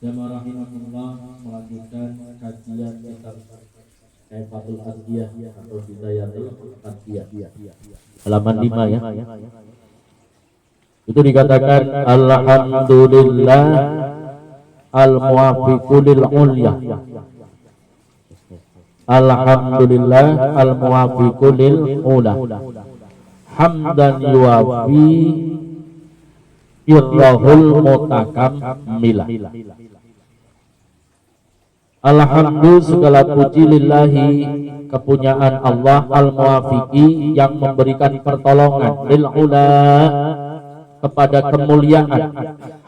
Jamaah rahimahullah, melanjutkan kajian kitab Hifatul Adhiyah atau Hidayatul Adhiyah halaman 5 ya. Itu dikatakan alhamdulillah al-muwafiqu lil ulya. Alhamdulillah al-muwafiqu lil ula. Hamdan yuwafi irrahul mutakammilah. Alhamdulillah segala puji lillahi kepunyaan Allah al-muwafiqi yang memberikan pertolongan lil ula kepada kemuliaan.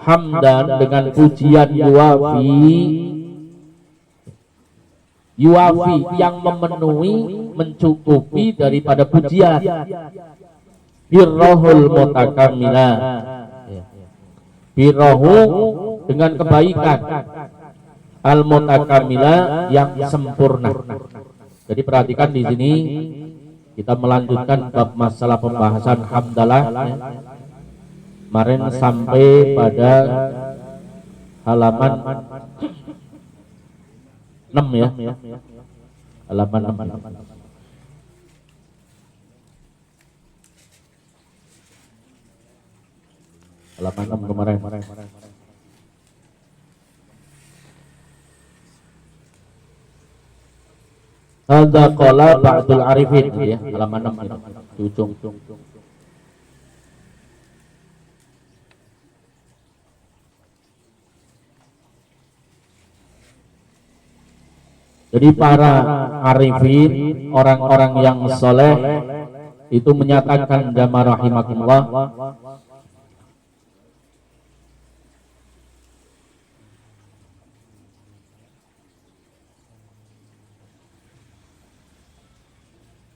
Hamdan dengan pujian yuwafi yang memenuhi mencukupi daripada pujian. Birrohul mutakammilah, birrohu dengan kebaikan, al mutakammilah yang sempurna. Jadi perhatikan di sini kita melanjutkan bab masalah pembahasan hamdalah ya. Kemarin sampai pada halaman 6 ya, halaman 6. Halaman 6 kemarin. Hadza qala ba'dul arifin ya, halaman 6 itu, di ujung. Jadi para arifin, orang-orang yang soleh itu menyatakan jamaah rahimakumullah,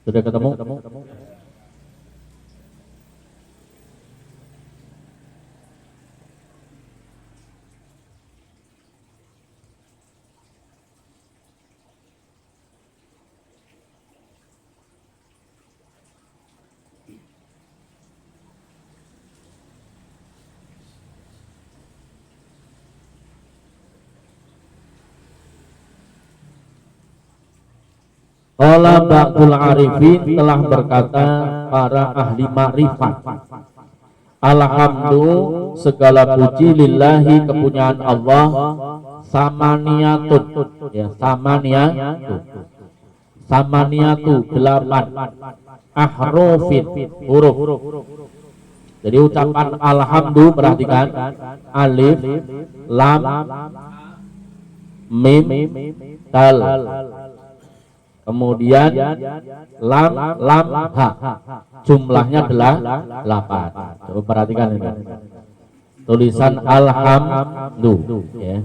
sudah ketemu? Qala ba'dul arifin, telah berkata para ahli ma'rifat, alhamdulillah segala puji lillahi kepunyaan Allah samaniyatun ya, samaniyatu 8 ahrufin huruf. Jadi ucapan alhamdulillah perhatikan, alif lam mim dal, kemudian lam ha, jumlahnya adalah 8. Coba perhatikan ini. Tulisan alhamdulillah ya.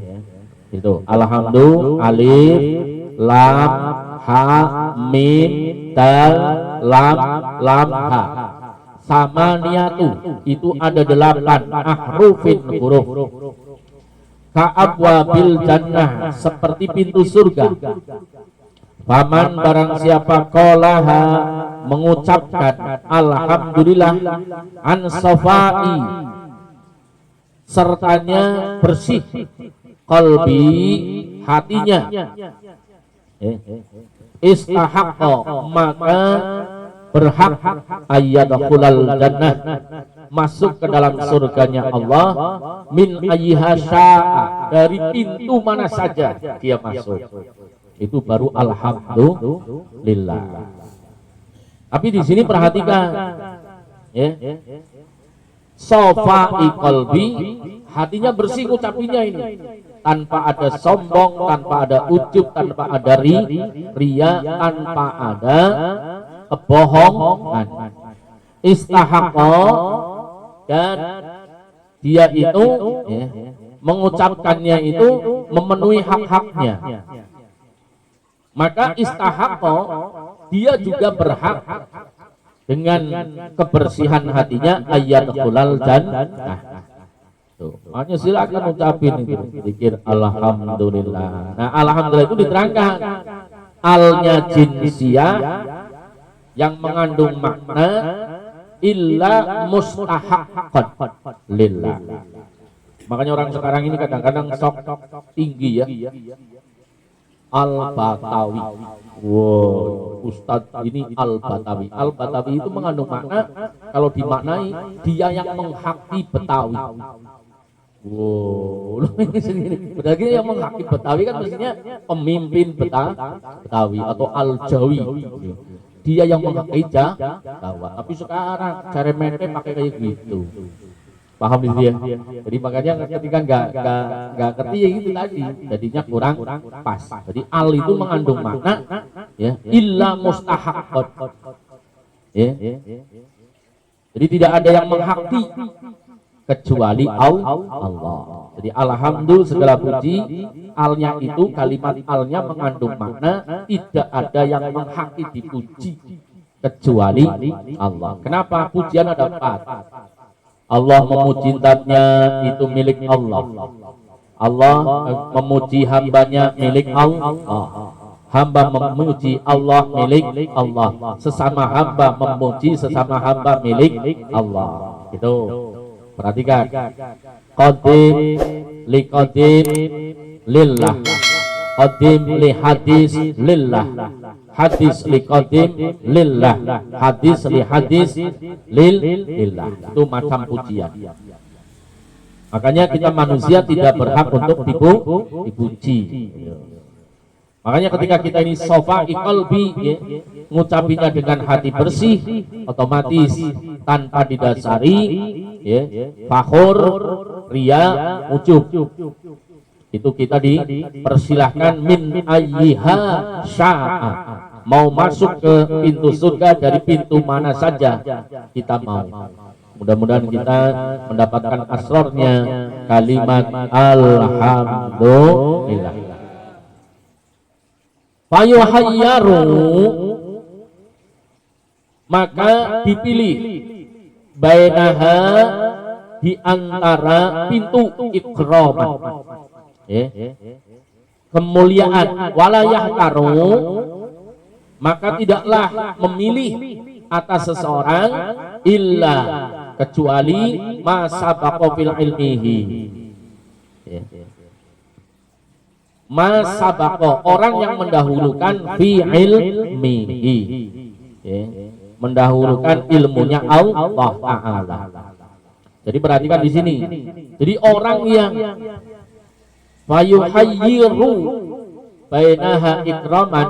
Itu alhamdulillah alif lam ha mim dal lam ha. Samaniyatu itu ada 8 ahrufin huruf. Ka'abwabil jannah seperti pintu surga. Paman barang siapa qolaha mengucapkan alhamdulillah an safai sertanya bersih qalbi hatinya istahaqqa maka berhak ayyadkhulal jannah masuk ke dalam surganya Allah min ayyiha syaa dari pintu mana saja dia masuk. Itu baru alhamdulillah. Tapi di sini perhatikan ya. Safai qalbi, hatinya bersih ucapinya ini. Tanpa ada sombong, tanpa ada ujub, tanpa ada ria, tanpa ada kebohongan. Istahaqqa, dan dia itu ya, mengucapkannya itu memenuhi hak-haknya. Maka istahaqqa, dia juga berhak dengan kebersihan hatinya ayyadkhulal jannah. Tuh, makanya silakan ucapin itu zikir alhamdulillah. Nah, alhamdulillah itu diterangkan alnya jinsiyah yang mengandung makna illa mustahaqqan lillah. Makanya orang sekarang ini kadang-kadang sok tinggi ya. Al-Batawi. Wow, Ustadz ini Al-Batawi. Al-Batawi itu mengandung makna, kalau dimaknai dia yang menghakimi Betawi. Wow, berarti yang menghakimi Betawi kan mestinya pemimpin Betawi atau Al-Jawi. Dia yang menghakimi Jawa. Tapi sekarang cara mereka pakai kayak gitu. Paham itu ya? Jadi makanya ketika nggak ngerti ya gitu tadi, jadinya kurang pas. Jadi al itu mengandung makna ya, illa mustahaqqat. Ya. Jadi tidak ada yang menghakti kecuali Allah. Jadi alhamdulillah segala puji, alnya itu kalimat alnya mengandung makna tidak ada yang menghakti dipuji kecuali Allah. Kenapa? Pujian ada 4. Allah memuji zatnya itu milik Allah. Allah memuji hambanya milik Allah. Hamba memuji Allah milik Allah. Sesama hamba memuji sesama hamba milik Allah. Gitu. Perhatikan. Qadim li qadim lillah. Qadim li hadis lillah. Hadis li qadim lillah, hadis li hadis lillah. Itu macam pujian. Makanya kita manusia tidak berhak untuk dipuji. Makanya ketika kita ini sofa qalbi ya, ngucapinya dengan hati bersih, otomatis tanpa didasari ya, fakhur, ria, ujub. Itu kita dipersilahkan min ayyiha sya'a, mau masuk ke pintu surga dari pintu mana saja kita mau. Mudah-mudahan kita mendapatkan asrornya kalimat alhamdulillah. Fayuhayyaru, maka dipilih bainaha, di antara pintu ikraman ya, kemuliaan, walayah karu, maka tidaklah memilih atas seseorang illa kecuali masabaqo fil ilmihi ya. Masabaqo, orang yang mendahulukan fi ilmihi ya, mendahulukan ilmunya Allah Ta'ala. Jadi perhatikan di sini. Jadi orang yang fayuhayyiru bainaha ikraman,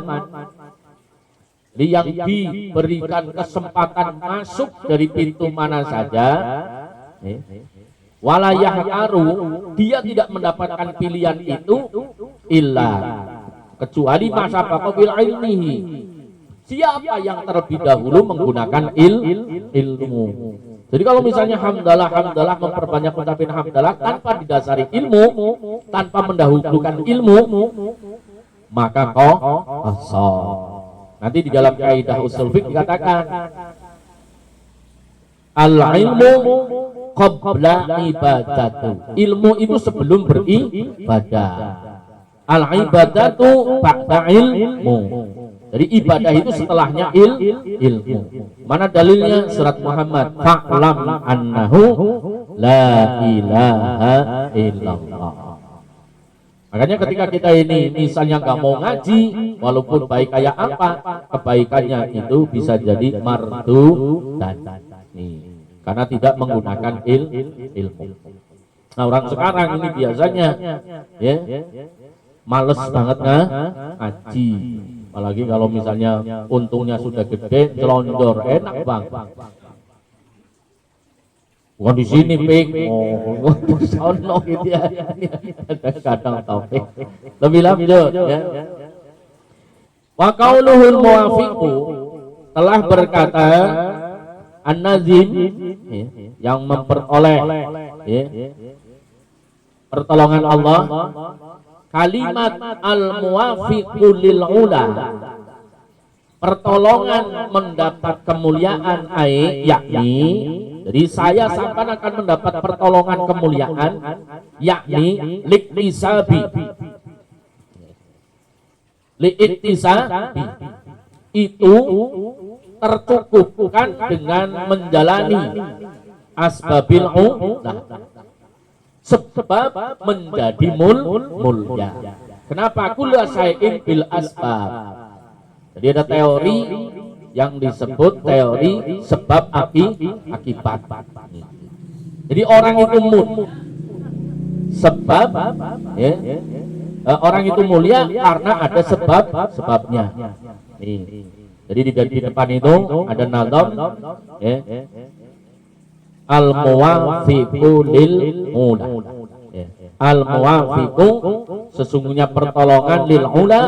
yang diberikan kesempatan masuk dari pintu mana saja, walayah karu, dia tidak mendapatkan pilihan itu illa kecuali masa bakobil ilmihi, siapa yang terlebih dahulu menggunakan ilmu. Jadi kalau misalnya hamdalah memperbanyak ucapin hamdalah tanpa didasari ilmu, tanpa mendahulukan ilmu, maka qasar. Nanti di dalam kaidah usul fiqh dikatakan al-ilmu qabla ibadatu. Ilmu itu sebelum beribadah. Al-ibadatu ba'da ilmu. Jadi ibadah itu setelahnya ilmu. Mana dalilnya? Surat Muhammad. Fa'lam annahu la ilaha illallah. Makanya ketika kita ini misalnya nggak mau ngaji, walaupun baik kayak apa, kebaikannya itu bisa jadi mardu dan karena tidak menggunakan ilmu. Nah orang sekarang ini biasanya ya males banget ngaji. Apalagi kalau misalnya untungnya sudah gede, celondor, enak banget. Bukan di sini pik, sono gitu ya. Kadang taufik. Lebih lanjut ya. Wa qauluhul muwafiqu, telah berkata An-Nazim yang memperoleh ya, pertolongan Allah, kalimat al-muwafiqu lil ula, pertolongan mendapat kemuliaan yakni, jadi saya sampai akan mendapat pertolongan kemuliaan yakni liktisabi, liktisabi itu tercukupkan dengan menjalani asbabil ulah, sebab menjadi mulia. Kenapa? Kullu syai'in bil asbab. Jadi ada teori yang disebut teori sebab akibat. Jadi orang itu sebab ya, orang itu mulia karena ada sebabnya. Jadi di depan itu ada nazam ya, al-muwafiqu lil ula. Al-muwafiqu sesungguhnya pertolongan lil ula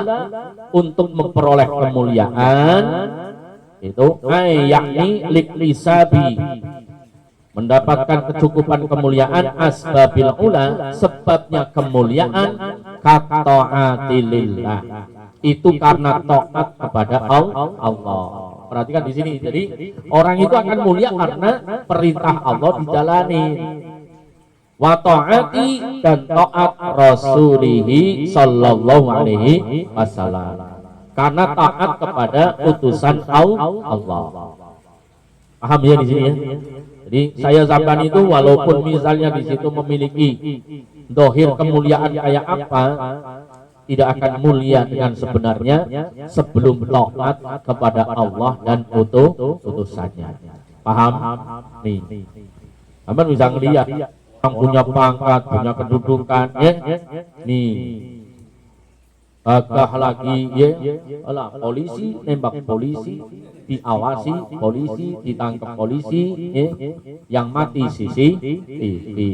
untuk memperoleh kemuliaan itu yakni liklisabi mendapatkan kecukupan kemuliaan asbabil ula sebabnya kemuliaan kata'atilillah itu karena taat kepada Allah. Perhatikan di sini. Jadi orang itu akan mulia karena perintah Allah dijalani. Wa ta'ati dan taat Rasulihi sallallahu alaihi wasallam. Karena taat kepada utusan Allah. Paham ya di sini ya? Jadi saya sampean itu walaupun misalnya di situ memiliki dohir kemuliaan kayak apa, tidak akan mulia dengan sebenarnya sebelum taat kepada Allah dan utusannya. Paham? Nih. Sampean bisa ngelihat orang punya pangkat, punya kedudukan, ya. Nih. Gagah lagi, ya. Alah, polisi nembak polisi, diawasi polisi, ditangkap polisi, ya. Yang mati CCTV.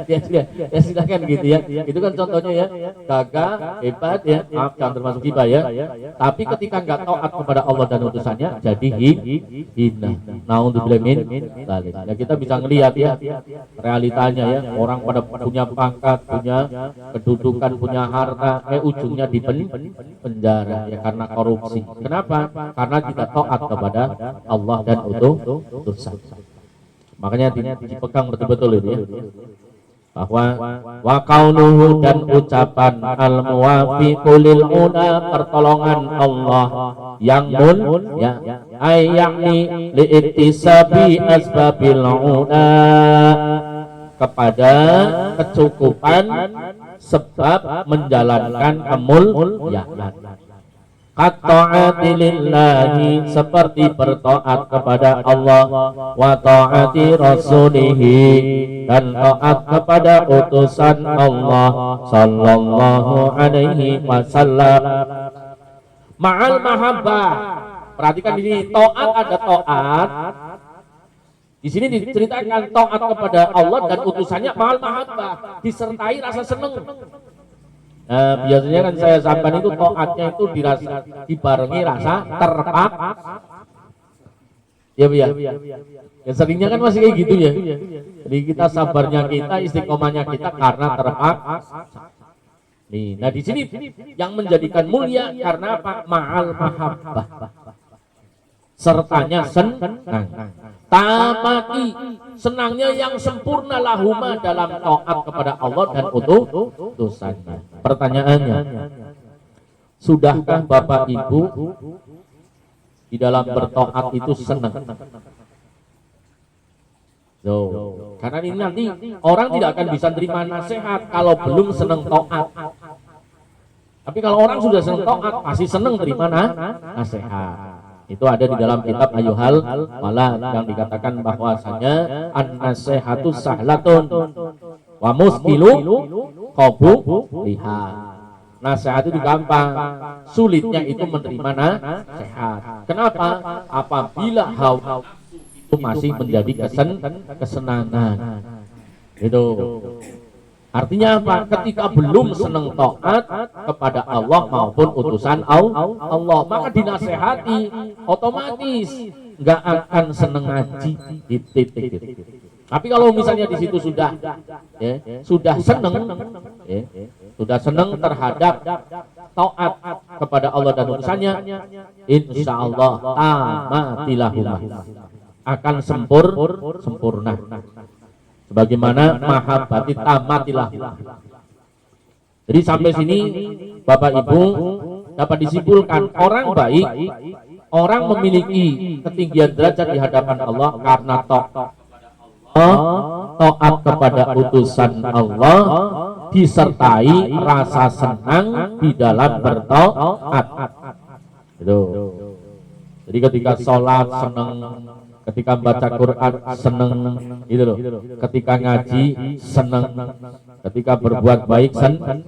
ya silakan gitu ya. Itu kan contohnya ya, gagah, hebat ya, maaf jangan termasuk hibah ya. Tapi ketika nggak taat kepada Allah dan utusannya, jadi hina. Nah untuk bilang balik. Ya kita bisa ngelihat ya realitanya ya, orang pada punya pangkat, punya kedudukan, punya harta, ujungnya di penjara ya karena korupsi. Kenapa? Karena tidak taat kepada Allah dan utusan. Makanya dipegang betul-betul itu ya. Bahwa wa kaunuhu dan ucapan al-muwafiqu lil ula pertolongan Allah yang ya ayyakni li ittisabi asbabil ula kepada kecukupan sebab menjalankan kemuliaan. At-ta'ati lillahi seperti bertaat kepada Allah wa ta'ati rasulihi dan taat kepada utusan Allah sallallahu alaihi wasallam ma'al mahabbah. Perhatikan di sini taat ada taat. Di sini diceritakan taat kepada Allah dan utusannya ma'al mahabbah disertai rasa senang. Nah, biasanya kan saya sampaikan itu taatnya itu dibarengi rasa terpaksa. Ya, Bu ya. Ya seringnya kan masih kayak gitu ya. Jadi kita sabarnya kita, istiqomahnya kita karena terpaksa. Nih, nah di sini yang menjadikan mulia karena apa? Ma'al mahabbah. Sertanya senang. Tamati senangnya yang sempurna lahuma dalam taat kepada Allah dan utusannya. Pertanyaannya, sudahkah Bapak Ibu di dalam bertaat itu senang? Karena ini nanti orang tidak akan bisa terima nasihat kalau belum senang taat. Tapi kalau orang sudah senang taat pasti senang terima nasihat. Itu ada di dalam kitab Ayyuhal Wala yang dikatakan bahwasanya an-nasihatu sahlatun wa muskilu qabuliha. Nasihat itu gampang, sulitnya itu menerima nasihat. Kenapa? Apabila hawa itu masih menjadi kesenangan. Itu. Artinya apa? Ketika belum senang taat kepada Allah maupun utusan Allah, maka dinasehati otomatis nggak akan senang ngaji. Tapi kalau misalnya di situ sudah senang, sudah senang terhadap taat kepada Allah dan utusannya, insya Allah tamatilahumah akan sempurna. Sebagaimana mahabbati tamatilah. Jadi sampai sini Bapak Ibu dapat disimpulkan orang baik, orang memiliki ketinggian derajat di hadapan Allah karena taat taat kepada utusan Allah, disertai rasa senang di dalam bertaat. Itu. Jadi ketika sholat senang, ketika baca Quran senang, gitu loh. Ketika ngaji senang, ketika berbuat baik senang.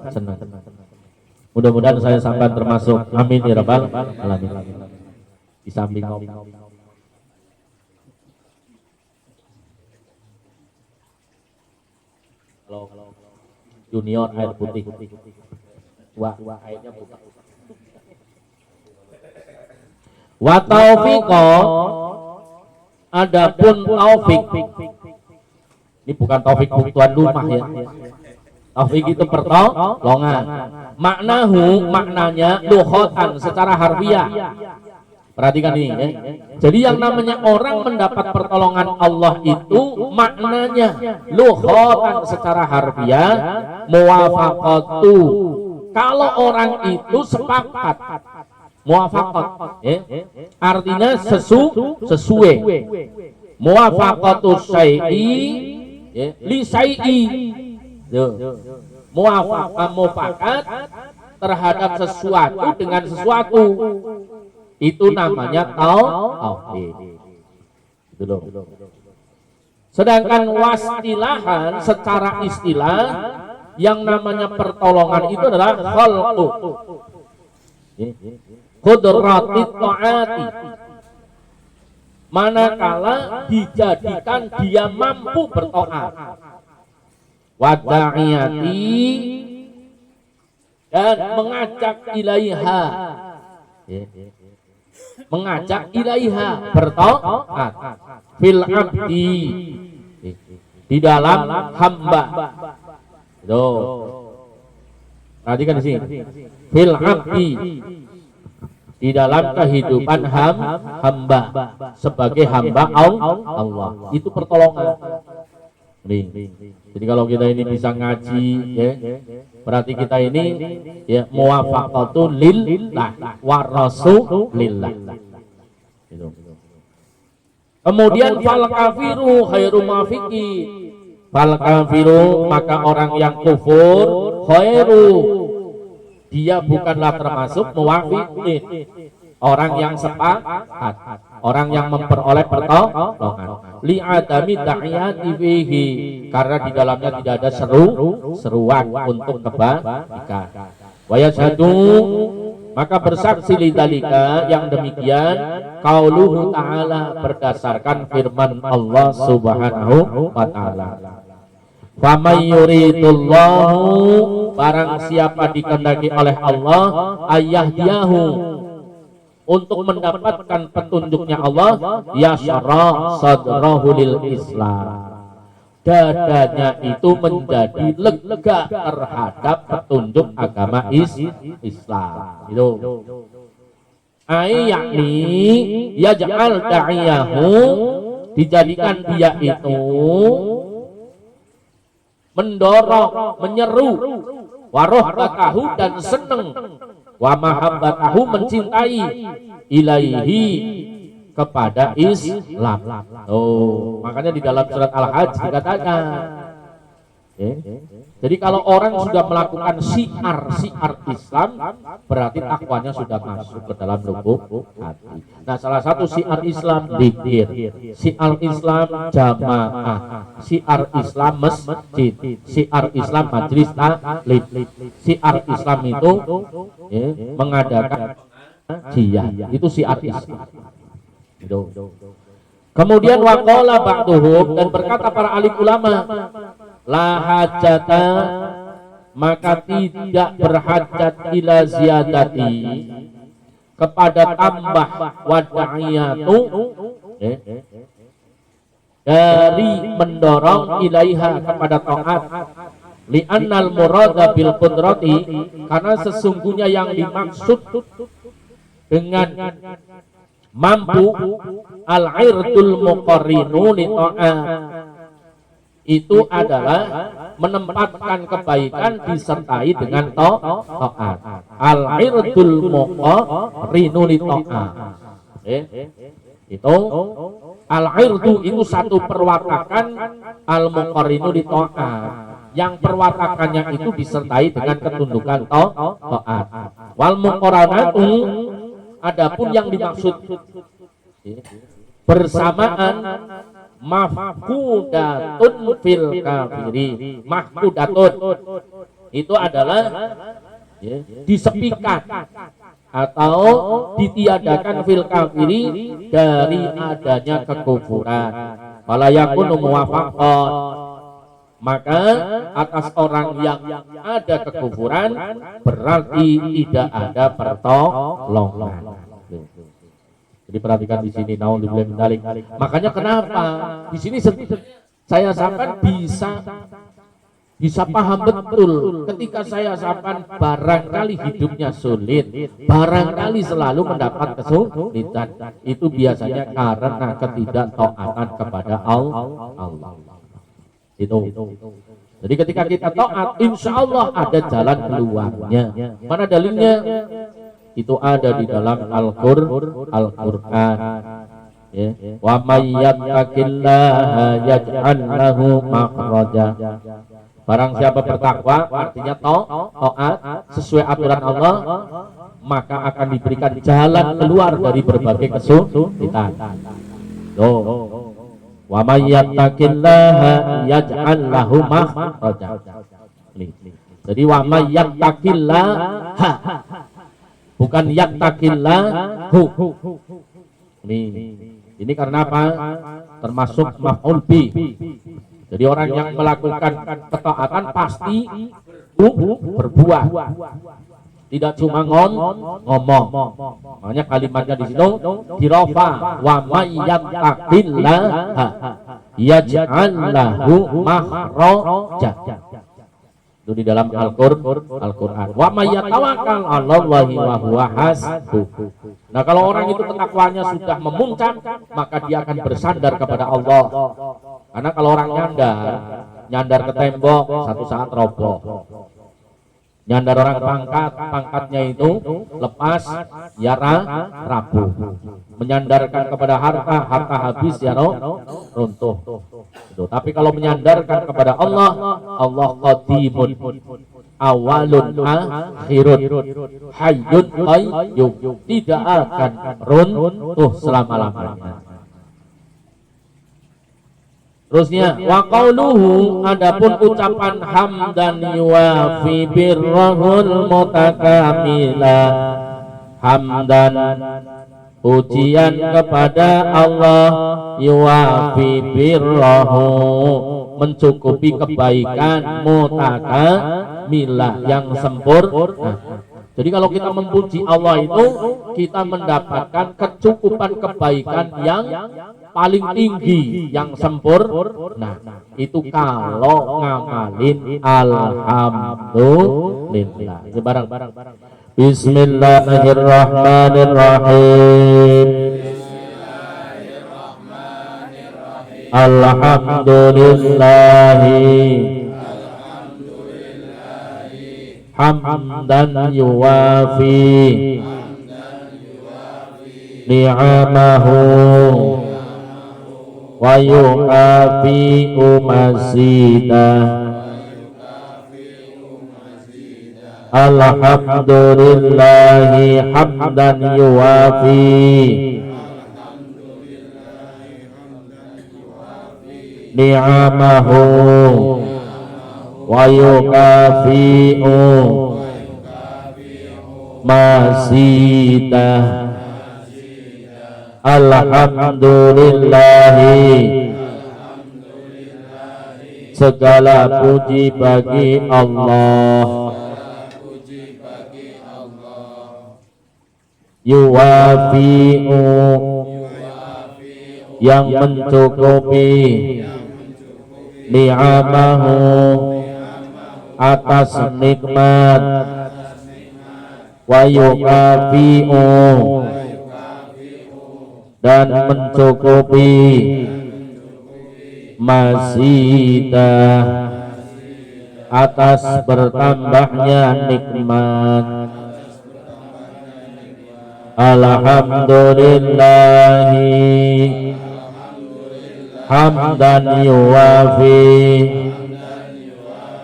Mudah-mudahan saya sampai termasuk. Amin ya rabbal alamin. Di samping junior air putih. Wah, airnya buka. Wa taufiqo, adapun taufik. Ini bukan taufik tuan rumah ya. Taufik itu pertolongan. Maknanya lughatan secara harfiah. Perhatikan ini ya. Jadi yang namanya orang mendapat pertolongan Allah itu maknanya lughatan secara harfiah muwafaqatu. Kalau orang itu sepakat, muwafaqat ya. Artinya sesuai. Muwafaqatu syai'i ya, li syai'i. Muwafaqat terhadap sesuatu dengan sesuatu. Itu namanya tauhid. Itu loh. Sedangkan wastilahan secara istilah yang namanya pertolongan itu adalah khalqu. Qudratit ta'ati. Manakala dijadikan dia mampu bertaat. Wada'iyati, dan mengajak ilaiha. Mengajak ilaiha bertaat fil abdi, di dalam hamba. Tuh. Perhatikan di sini. Fil abdi, di dalam kehidupan hamba sebagai hamba Allah. Itu pertolongan. Nih. Jadi kalau kita ini bisa ngaji ya, berarti kita ini ya muwafaqatu lillah wa rasulillah. Gitu. Kemudian fal kafiru khairu mafiqi. Fal kafiru, maka orang yang kufur khairu, dia bukanlah termasuk muwafiqin, orang yang sepakat, orang yang memperoleh pertolongan. Li adami ta'iyati fihi, karena di dalamnya tidak ada seruan untuk kebaikan. Wa yashhadu, maka bersaksi lidzalika, yang demikian qauluhu ta'ala, berdasarkan firman Allah Subhanahu wa taala. Faman yuridullahu, barang siapa dikehendaki oleh Allah, ayyahdiyahu, untuk mendapatkan petunjuknya Allah, yasyara sadrahu lil Islam, dadanya itu menjadi lega terhadap petunjuk agama Islam. Itu yakni yaj'al da'iyahu, dijadikan dia itu mendorong, menyeru, warohbatahu, dan seneng, wa mahabbatahu, mencintai, ilaihi, kepada Islam. Oh, makanya di dalam surat Al-Hajj dikatakan, jadi kalau orang sudah melakukan syiar Islam, berarti takwanya sudah masuk ke dalam lubuk hati. Nah, salah satu syiar Islam dzikir, syiar Islam jamaah, syiar Islam masjid, syiar Islam majlis taklim, syiar Islam itu mengadakan jihad, itu syiar Islam. Kemudian waqala ba'duhum, dan berkata para alim ulama, la hajata, maka tidak berhajat ila ziyadati, kepada tambah, wada'iyatu, dari mendorong ilaiha, kepada taat, li'annal murada bil qudrati, karena sesungguhnya yang dimaksud dengan mampu, al-irdul muqarrinu li ta'at, itu adalah menempatkan kebaikan disertai dengan taat. Al-irdul muqarrinu li ta'at, Itu al-irdu itu satu perwatakan, al-muqarrinu di ta'at. Yang perwatakannya itu disertai dengan ketundukan ta'at. Wal muqaranatu, adapun yang dimaksud bersamaan, mafkudatun fil kafiri. Mafkudatun itu adalah disepikan atau ditiadakan fil kafiri dari adanya kekufuran. Fala yakunu muwafaqan, maka atas orang yang ada kekufuran berarti tidak ada pertolongan. Jadi perhatikan di sini, naudzubillah min dzalik. Makanya kenapa di sini saya sampaikan bisa paham betul ketika saya sampaikan barangkali hidupnya sulit, barangkali selalu mendapat kesulitan, itu biasanya karena ketidaktaatan kepada Allah. Itu. Jadi ketika kita taat, insya Allah ada jalan keluarnya. Mana dalilnya? Itu ada di dalam Al-Qur'an. Ya. Wa may yattaqillaha yaj'al lahu makhraja. Barang siapa bertakwa, artinya taat sesuai aturan Allah, maka akan diberikan jalan keluar dari berbagai kesulitan. Wa may yattaqillaha yaj'al lahu makhraja. Jadi wa may yattaqillaha, bukan yattaqillahu. Ini karena apa? Termasuk maf'ul bi. Jadi orang yang melakukan ketaatan pasti berbuat. Tidak cuma ngomong. Makanya kalimatnya di situ dirofa, wa may yattaqillaha yaj'al lahu makhraja. Itu di dalam Al-Qur'an. Wa may yatawakkal 'alallahi wa huwa hasbuh. Nah, kalau orang itu ketakwanya sudah memuncak, maka dia akan bersandar kepada Allah. Karena kalau orang nyandar ke tembok, satu saat roboh. Nyandar orang pangkatnya itu lepas, ya rapuh. Menyandarkan kepada harta habis, ya runtuh. Itu. Tapi kalau menyandarkan kepada Allah, Allah qadimun, awalun akhirun, hayyun qayyum, tidak akan runtuh selama-lamanya. Terusnya, wa qauluhu, adapun ucapan hamdan yuwafi birrahul mutakamila. Hamdan, pujian kepada Allah, yuwafi birrahu, mencukupi kebaikan, mutakamila, yang sempurna. Jadi kalau kita memuji Allah itu, kita mendapatkan kecukupan kebaikan yang paling tinggi, yang sempurna. Itu kalau ngamalin alhamdulillah. Barang. Bismillahirrahmanirrahim. Alhamdulillahi hamdan yuwafi ni'amahu wa yukafi'u mazidah. Alhamdulillahi hamdan yuwafi ni'amahu wa yukafi'u mazidah. Alhamdulillahi, segala puji bagi Allah. Yuwafi'u, yang mencukupi, ni'amahu, atas nikmat, wa yukafi'u, dan mencukupi, mazidah, atas bertambahnya nikmat. Alhamdulillahi hamdan yuwafi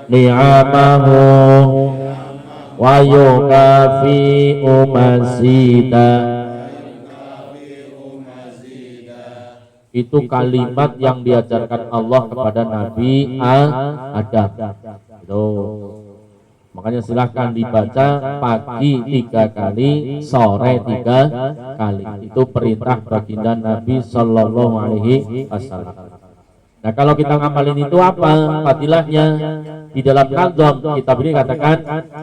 ni'amahu wa yukafi mazida. Itu kalimat yang diajarkan Allah kepada Nabi Adam. Makanya silahkan dibaca pagi 3 kali, sore 3 kali. Itu perintah baginda Nabi Sallallahu Alaihi Wasallam. Nah, kalau kita ngamalin itu apa fadilahnya? Di dalam nazam kitab ini katakan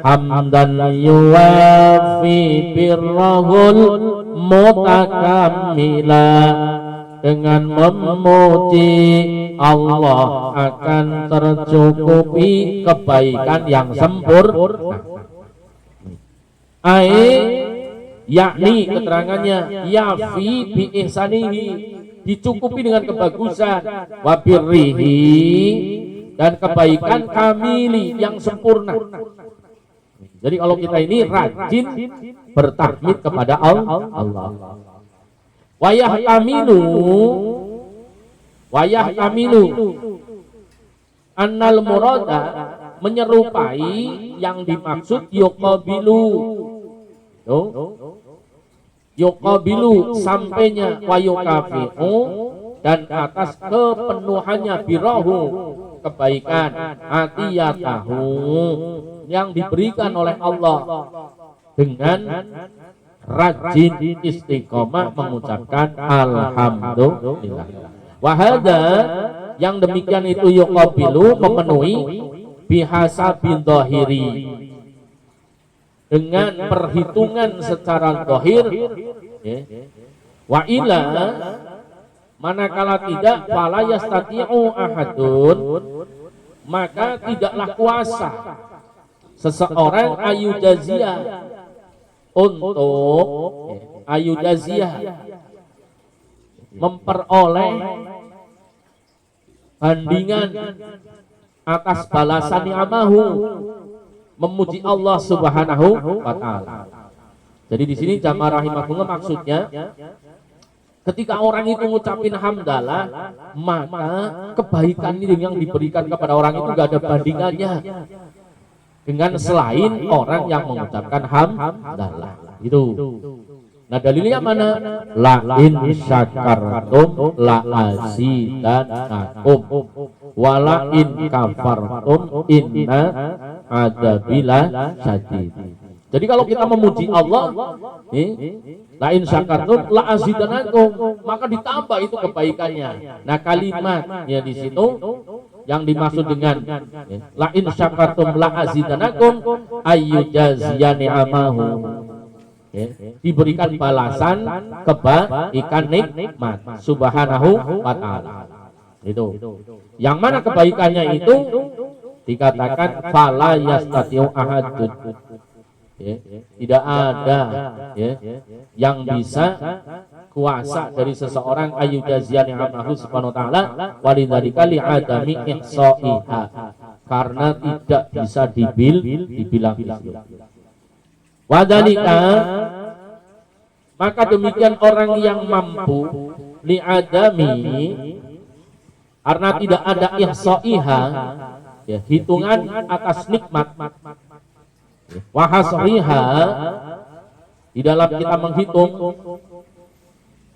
hamdan yuwafi birrahul mutakamila, dengan memuji Allah akan tercukupi kebaikan yang sempurna. Yakni keterangannya yafi bi ihsanihi, dicukupi dengan kebagusan, wabirrihi, dan kebaikan kamili yang sempurna. Jadi kalau kita ini rajin bertahmid kepada Allah. Wayah kamilu annal murada, menyerupai yang dimaksud yuqabilu sampainya, wayukafi'u, dan atas kepenuhannya, birahu, kebaikan, atiyatahu, yang diberikan oleh Allah dengan rajin istiqomah mengucapkan alhamdulillah. Wahada, yang demikian itu yuqabilu, memenuhi bihasabin dhahiri, dengan perhitungan secara zahir. Wa ila, manakala tidak, fala yastati'u ahadun, maka tidaklah kuasa seseorang ayujaziyah, untuk ayujaziyah, memperoleh bandingan atas balasan ni'amahu, memuji Allah Subhanahu wa Ta'ala. Jadi di sini jamaah rahimahullah, maksudnya ketika orang itu ngucapin hamdalah, maka kebaikan ini yang diberikan kepada orang itu gak ada bandingannya dengan selain orang yang mengucapkan hamdalah. Itu. Nah, dalilnya mana? La in syakartum la azidanakum wa la in kafartum inna adzabila syadid. Jadi kalau kita memuji Allah, la in syakartum la azidanakum, maka ditambah itu kebaikannya. Nah, kalimatnya di situ yang dimaksud dengan la in syakartum la azidanakum ayyujaziyani amahu, diberikan balasan kebaikan nikmat Subhanahu wa Ta'ala. Itu. Yang mana kebaikannya itu dikatakan fala yastati'u ahadun. Tidak ada yang bisa kuasa dari seseorang ayyujaziyani amahu subhanahu wa ta'ala walidzalika li'adami ihsa'iha, karena tidak bisa dibilang. Wadhalika, maka demikian orang yang mampu, li'adami, karena tidak ada ihsa'iha, hitungan atas nikmat, wahasriha, di dalam kita menghitung,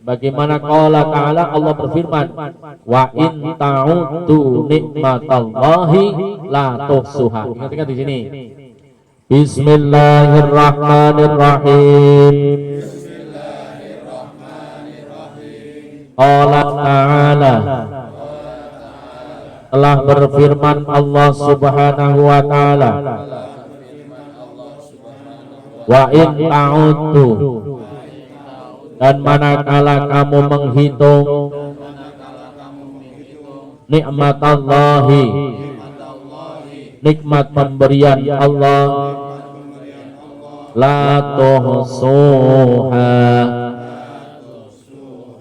bagaimana qala ta'ala, Allah berfirman, wa in ta'uddu nikmatallahi la tuhsuha. Ingat-ingat di sini. Bismillahirrahmanirrahim. Allah Ta'ala, telah berfirman Allah Subhanahu wa Ta'ala, wa in ta'uddu, dan manakala kamu menghitung nikmatallahi, nikmat pemberian Allah, la tuhsuha,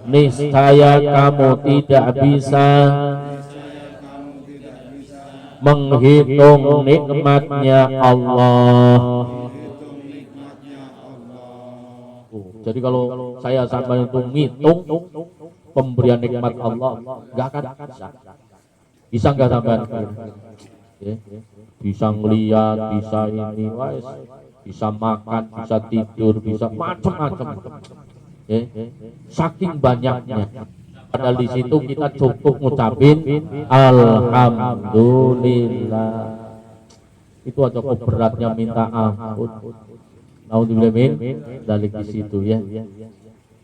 niscaya kamu tidak bisa menghitung nikmatnya Allah. Jadi kalau saya sampai itu ngitung pemberian nikmat Allah, nggak akan bisa. Bisa nggak sampai? Ya. Bisa ngeliat, bisa ini, wais, bisa makan, bisa tidur, bisa macam-macam. Ya. Saking banyaknya. Padahal di situ kita cukup ngucapin alhamdulillah. Itu aja kok beratnya minta ampun. Naudzubillah dari di situ ya.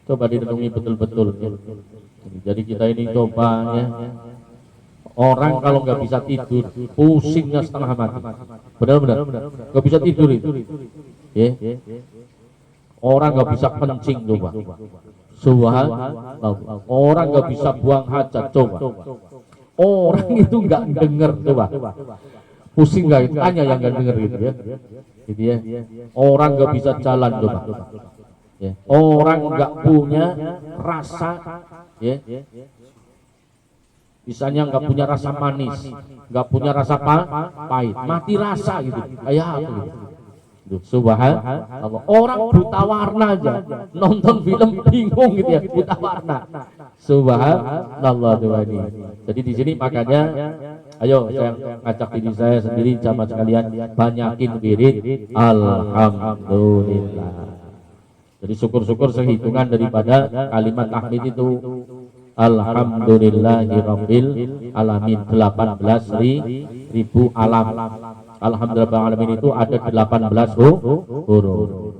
Coba direnungi betul-betul. Ya. Jadi kita ini coba ya. Orang kalau nggak bisa tidur, pusingnya setengah mati. Benar-benar nggak bisa tidur itu. Ya. Orang nggak bisa kencing coba. Subhanallah. Orang nggak bisa buang hajat coba. Orang itu nggak dengar coba. Pusing nggak itu? Tanya yang nggak dengar gitu ya. Gitu ya. Orang nggak bisa jalan coba. Ya. Orang nggak punya rasa, ya. Misalnya nggak punya rasa manis, nggak punya rasa pahit, mati rasa gitu. Kayak apa gitu? Subhanallah. Orang buta warna aja nonton film bingung gitu ya, buta warna. Subhanallah ini. Jadi di sini makanya ayo saya ngajak diri saya sendiri sama sekalian banyakin wirid alhamdulillah. Jadi syukur-syukur sehitungan daripada kalimat tahmid itu alhamdulillahirabbil alamin 18.000 alam. Alhamdulillah alamin itu ada 18 huruf.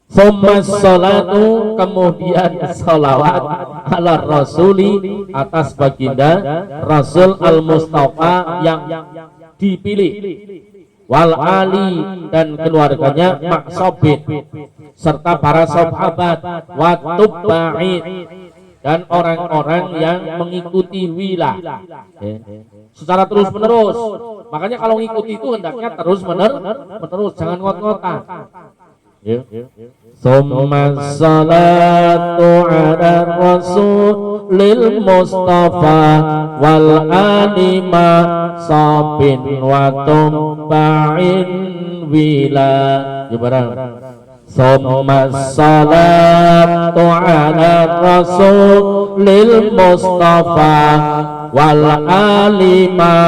Summa salatu, kemudian salawat ala rasuli, atas baginda Rasul al-Mustafa yang dipilih, wal ali, dan keluarganya maksobin, serta para sahabat, wa tubba'in, dan orang-orang yang mengikuti wila secara terus menerus. Makanya kalau mengikuti itu hendaknya terus menerus, jangan ngot-ngotan. Summa salatu ala rasulil mustafa wal anima sabin wa tumba'in wila. Summa salatu ala rasulil mustafa wal alima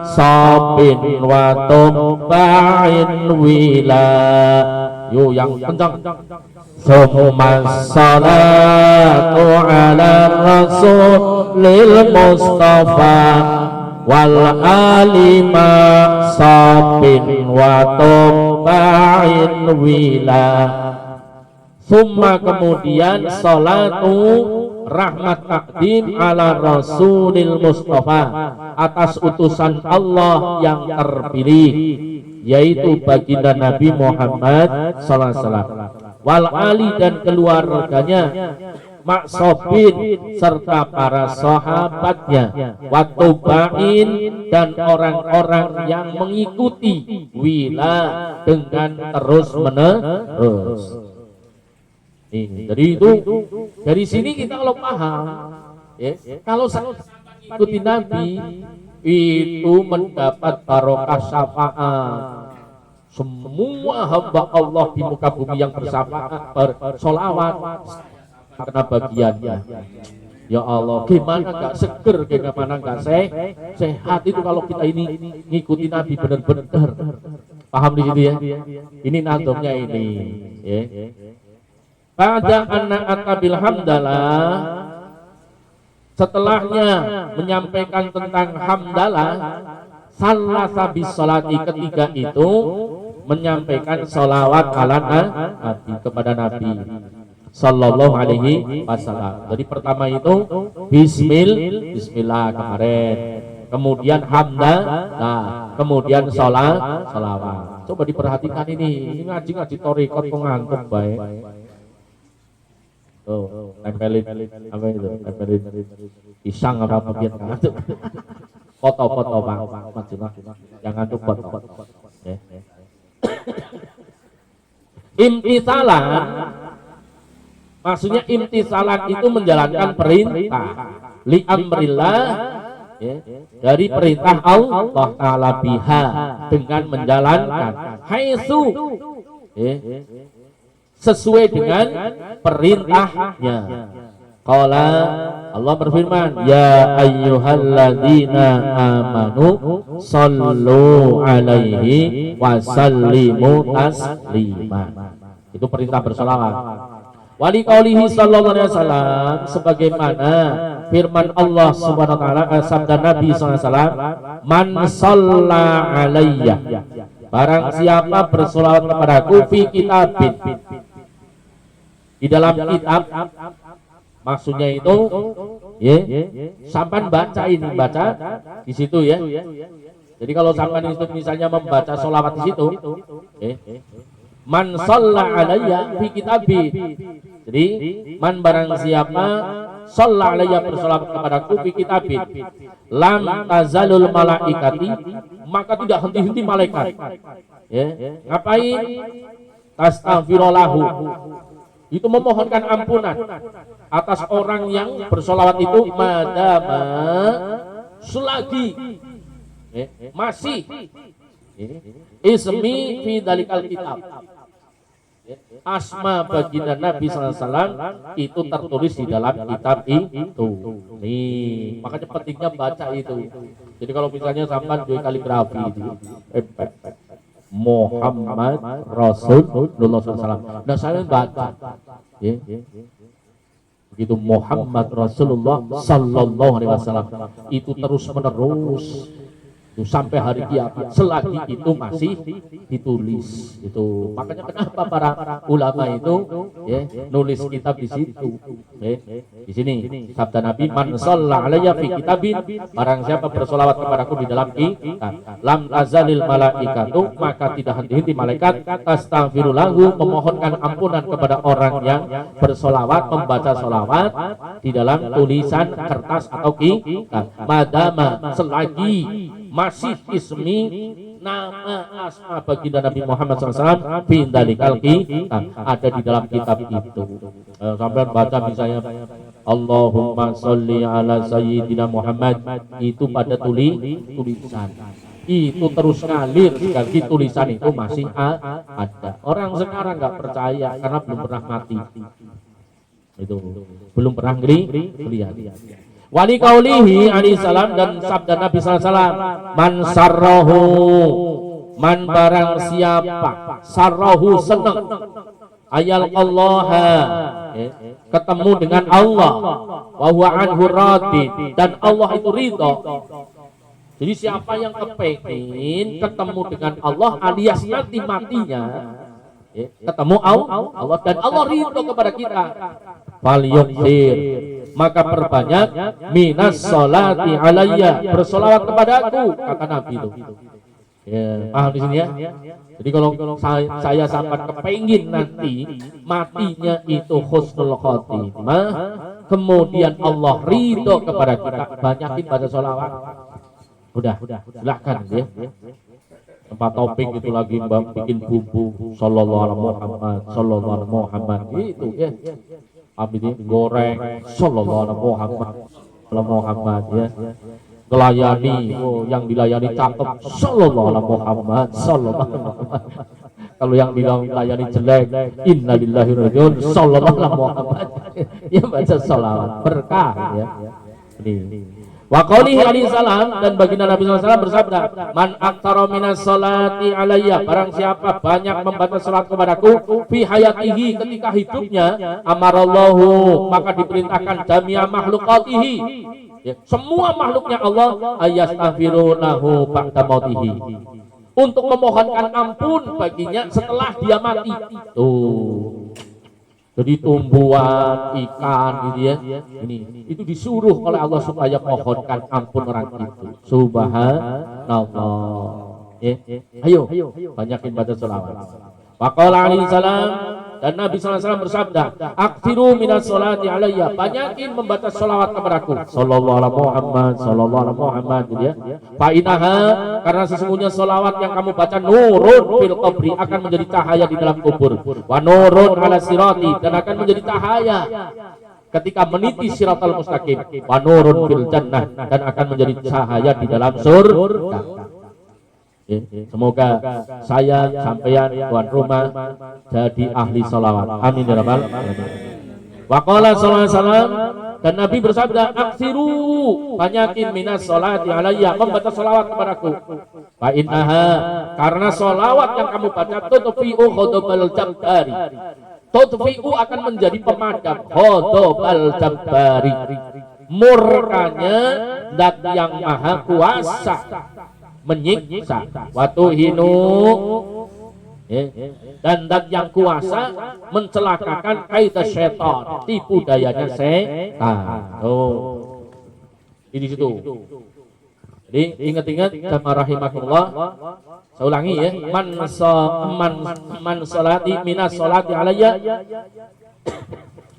sabin wa tumba'in wila. Yo yang kencang. Summa salatu ala rasulil mustafa wal alima sabin wa tumba'in wila. Summa, kemudian salatu, rahmat takdim ala rasulil mustafa, atas utusan Allah yang terpilih, yaitu baginda Nabi Muhammad sallallahu alaihi wasallam, wal ali, dan keluarganya, maksobin, serta para sahabatnya, watubain, dan orang-orang yang mengikuti wila dengan terus menerus. Jadi itu dari sini kita kalau paham, ya, kalau ikuti Nabi itu mendapat barokah syafaat. Semua hamba Allah di muka bumi yang bersyafaat, bersolawat, kena bagiannya. Ya Allah, gimana nggak seger, gimana nggak sehat itu kalau kita ini ngikuti Nabi benar-benar. Paham di situ ya? Ini nazomnya ini. Ya. Pada anak atabil hamdalah, setelahnya menyampaikan tentang hamdalah, salasa bis salati, ketiga itu menyampaikan sholawat ala Nabi, kepada Nabi sallallahu alaihi wasallam. Jadi pertama itu bismillah kemarin, kemudian hamdalah, kemudian sholawat. Coba diperhatikan ini ngaji torikot pengantuk baik. Oh, tempelin apa itu? Tempelin pisang apa biar ngantuk. Foto-foto bang, yang ngantuk foto. Imtisalan, maksudnya imtisalan itu menjalankan perintah, li amrillah, ya, dari perintah Allah Ta'ala biha, dengan menjalankan haitsu, ya, sesuai dengan perintahnya. Qala, Allah berfirman, ya ayyuhalladzina amanu sallu alaihi wa sallimu taslima. Itu perintah bersolawat. Wali qaulihi sallallahu alaihi wasallam, sebagaimana firman Allah subhanahu wa ta'ala, sabda Nabi sallallahu alaihi wasallam, man shalla alayya, barang siapa bersolawat kepadaku, fi kitabin, di dalam kitab, maksudnya itu sampan baca ini, baca di situ ya. Jadi kalau sampan itu misalnya membaca sholawat di situ, man shalla alayya fi kitabi, jadi man barang siapa shalla alayya bersolawat kepadaku fi kitabi, lam tazalul malaikati, maka tidak henti-henti malaikat. Ngapain? Tastaghfirulahu, itu memohonkan ampunan atas orang yang bersolawat itu, madama, selagi masih ismi fi dalikal kitab, asma baginda Nabi SAW itu tertulis di dalam kitab itu. Nih, makanya pentingnya baca itu. Jadi kalau misalnya sampai dua kaligrafi itu, Muhammad Rasulullah SAW. Nah saya baca, begitu Muhammad Rasulullah Sallallahu Alaihi Wasallam itu terus menerus itu sampai hari kiamat, selagi itu masih ditulis itu. Makanya kenapa para ulama itu nulis kitab di situ. Di sini sabda Nabi, man shalla alayya fi kitabin, barang siapa bersolawat kepadaku di dalam kitab, lam tazalil malaikatu, maka tidak henti-henti malaikat tastaghfirulahu, memohonkan ampunan kepada orang yang bersolawat, membaca solawat di dalam tulisan kertas atau kitab, madama, selagi masih ismi, nama asma baginda Nabi Muhammad SAW bindalikal kitab, ada di dalam kitab itu. Sampai baca misalnya Allahumma sholli ala sayyidina Muhammad, itu pada tulisan itu terus ngalir, sekali tulisan itu masih ada. Orang sekarang nggak percaya karena belum pernah mati, itu belum pernah lihat. Wali qaulihi alaihi salam, dan sabda Nabi sallallahu alaihi wasallam, man sarrahu, man barang siapa sarrahu senang, ayal Allah, ketemu dengan Allah, wa huwa anhu radin, dan Allah itu ridho. Jadi siapa yang kepengin ketemu dengan Allah alias nanti matinya ketemu Allah dan Allah ridho kepada kita, falyukthir, maka perbanyak minas sholati alayya, bersolawat kepadaku, kata Nabi itu. Paham di sini ya? Jadi kalau saya sampai kepengin nanti matinya itu husnul khotimah, kemudian Allah ridho kepada kita, banyakin baca sholawat. Udah, silakan ya. Tempat topik itu lagi bikin bumbu sallallahu alaihi Muhammad, sallallahu alaihi Muhammad gitu ya. Habis ini goreng sallallahu alaihi Muhammad ya. Gelayani, yang dilayani cakep sallallahu alaihi Muhammad, sallallahu alaihi Muhammad. Kalau yang dilayani jelek, innalillahi wa inna ilaihi raji'un, sallallahu alaihi Muhammad. Ya baca salawat berkah ya. Ini wa qaulihi alaihi salam, dan baginda Nabi SAW bersabda, man aktsara minas sholati alayya, barang siapa banyak membaca salat kepadaku fi hayatihi, ketika hidupnya, amarallahu, maka diperintahkan jami'a makhlukatihi, semua makhluknya Allah, ayastaghfirunahu ba'da mautihi, untuk memohonkan ampun baginya setelah dia mati. Tuh. Jadi tumbuhan, ikan gitu ya, ini itu disuruh oleh Allah supaya mohonkan ampun orang itu. Subhanallah. Ayo, banyakin baca sholawat. Waqala alaihi salam, dan Nabi SAW bersabda, aktsiru minas sholati alayya, banyakin membaca sholawat kepadaku, sallallahu alaihi Muhammad, sallallahu alaihi Muhammad gitu ya. Fa inaha, karena sesungguhnya sholawat yang kamu baca nurun fil qabri, akan menjadi cahaya di dalam kubur, wa nurun ala sirati, dan akan menjadi cahaya ketika meniti siratal mustaqim, wa nurun fil jannah, dan akan menjadi cahaya di dalam surga. Semoga saya sampeyan tuan rumah jadi ahli salawat. Amin ya rabbal alamin. Waqala sallallahu alaihi wasallam, dan Nabi bersabda, aksiru, banyakin minas sholati alayya, membaca salawat kepadaku. Fa innaha, karena salawat yang kamu baca tudfi'u ghadabal jabbari, tudfi'u akan menjadi pemadam ghadabal jabbari, murkanya zat yang maha kuasa menyiksa, watuhinu, dan zat yang kuasa mencelakakan kaita syaitan, tipu dayanya setan. Di situ. Jadi ingat-ingat jamaah rahimakumullah. Saya ulangi ya, man salati minas salati alayya,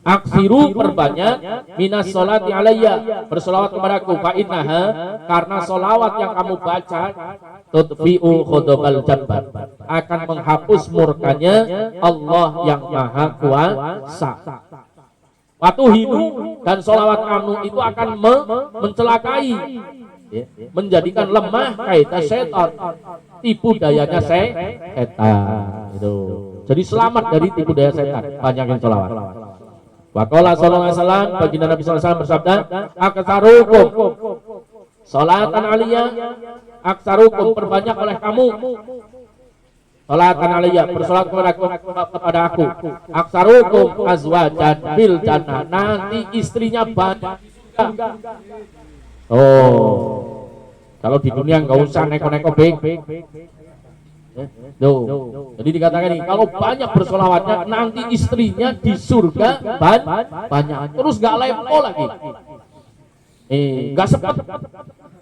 aksiru, perbanyak minas sholati alayya, bersolawat kepadaku. Fa innaha, karena solawat yang kamu baca tudfi'u ghadabal jabbar, akan menghapus murkanya Allah yang maha kuasa. Watuhinu, dan solawat kamu itu akan mencelakai, menjadikan lemah kaita setan, tipu dayanya setan. Itu. Jadi selamat dari tipu daya setan, banyakin solawat. Waqala sallallahu alaihi wasallam, baginda Nabi sallallahu alaihi wasallam bersabda, aktsarukum sholatan aliyah, aktsarukum, perbanyak oleh kamu sholatan aliyah, bersolat kepada aku, aktsarukum azwajan bil jannah, nanti istrinya banyak. Kalau di dunia nggak usah neko-neko beng. Jadi dikatakan ini, kalau banyak bersolawatnya nanti istrinya di surga banyak, terus nggak lepo lagi, nggak sepet,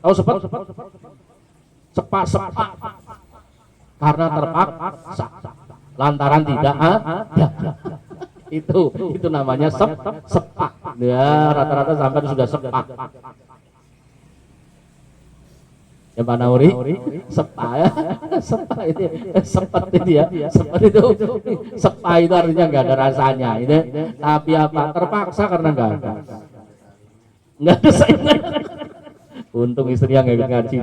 tahu sepet, sepak karena terpaksa, lantaran tidak ada. Itu namanya sepak. Ya rata-rata sampai sudah sepak. Ya Pak Nauri, sepa ya, sepa itu, seperti itu ya, seperti itu, sepa itu artinya nggak ada rasanya, itu. Tapi apa? Terpaksa karena nggak ada saingan. Untung istrinya nggak ikut ngaji.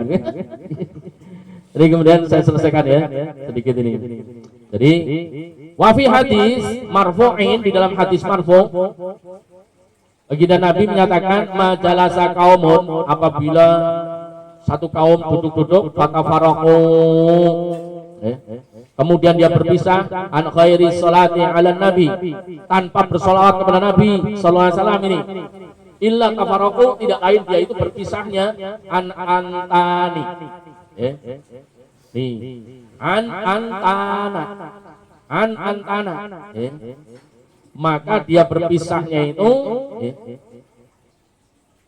Jadi kemudian saya selesaikan ya sedikit ini. Jadi wafi hadis marfu'in, di dalam hadis marfu', baginda Nabi menyatakan, majalasa kaumun, apabila satu kaum duduk-duduk, fatafaraku, kemudian dia berpisah, an khairi sholati ala nabi, tanpa bersolawat kepada Nabi sallallahu alaihi wasallam ini, illa kafaraku, tidak lain dia itu berpisahnya an antani, an antana, maka dia berpisahnya itu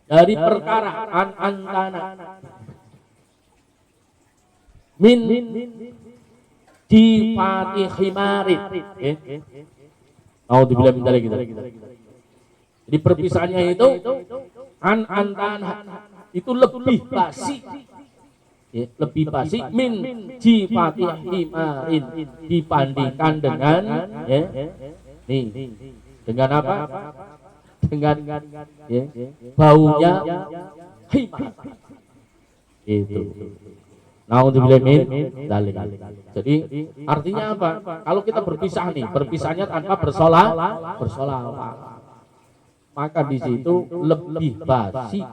dari perkara an antana min di fatih himarit. Auzubillahi min dzalik. Jadi perpisahannya itu an antana itu lebih basi, lebih basi min di fatih himarin, dibandingkan dengan dengan apa? Dengan baunya himar. Itu. Nauzubillahi min dzalik. Jadi artinya apa? Kalau kita berpisah nih, berpisahnya tanpa bersolawat, maka di situ lebih basi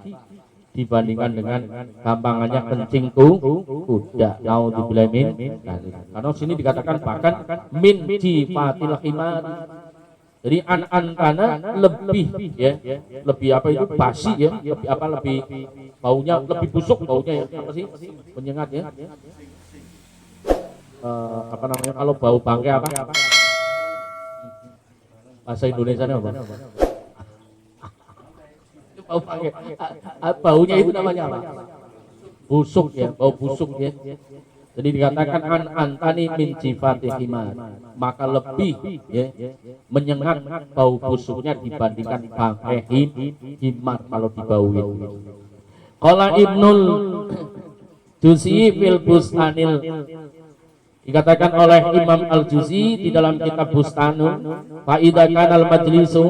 dibandingkan dengan gampangannya kencing kuda. Nauzubillahi min dzalik. Karena sini dikatakan bahkan min jifatil himar. Jadi an-antana lebih ya, lebih apa itu basi ya, lebih apa, lebih baunya lebih busuk baunya ya, apa sih menyengat ya, apa namanya kalau bau bangkai apa bahasa Indonesia apa? Bau bangkai, baunya itu namanya apa? Busuk ya, bau busuk ya. Jadi dikatakan an-antani min jifati himar, maka lebih ya, menyengat bau busuknya dibandingkan bangkai himar kalau dibauin. Qala Ibnul Juz'i fil Bustanil, dikatakan oleh Imam Al-Juzi di dalam kitab Bustanul, fa idza kana al-majlisu,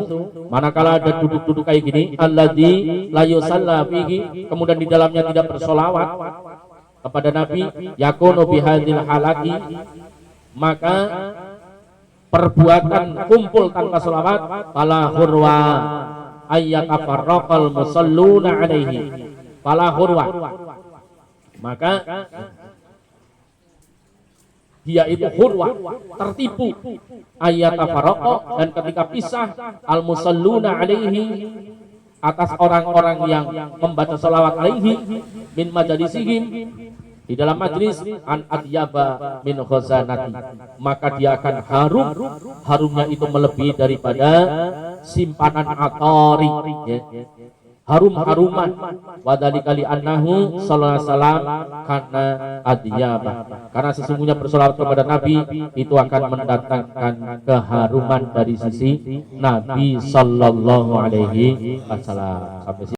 manakala ada duduk-duduk kayak gini, alladzi la yusalla fihi, kemudian di dalamnya tidak bersolawat, kepada Nabi yakunu bihadil halati, maka perbuatan kumpul tanpa selawat fala hurwa ayyatafarraqal musalluna alaihi, fala hurwa, maka dia itu hurwa, tertipu, ayyatafarraqa, dan ketika pisah al musalluna alaihi, atas orang-orang yang membaca salawat alaihi, min majalisihim, di dalam majlis, an adyaba min khazanati, maka dia akan harum, harumnya itu melebihi daripada simpanan atori, ya. Harum-haruman, wadhalika li annahu sallallahu alaihi wasallam karena adyaba, karena sesungguhnya bersolawat kepada Nabi itu akan mendatangkan keharuman dari sisi Nabi sallallahu alaihi wasallam. Sampai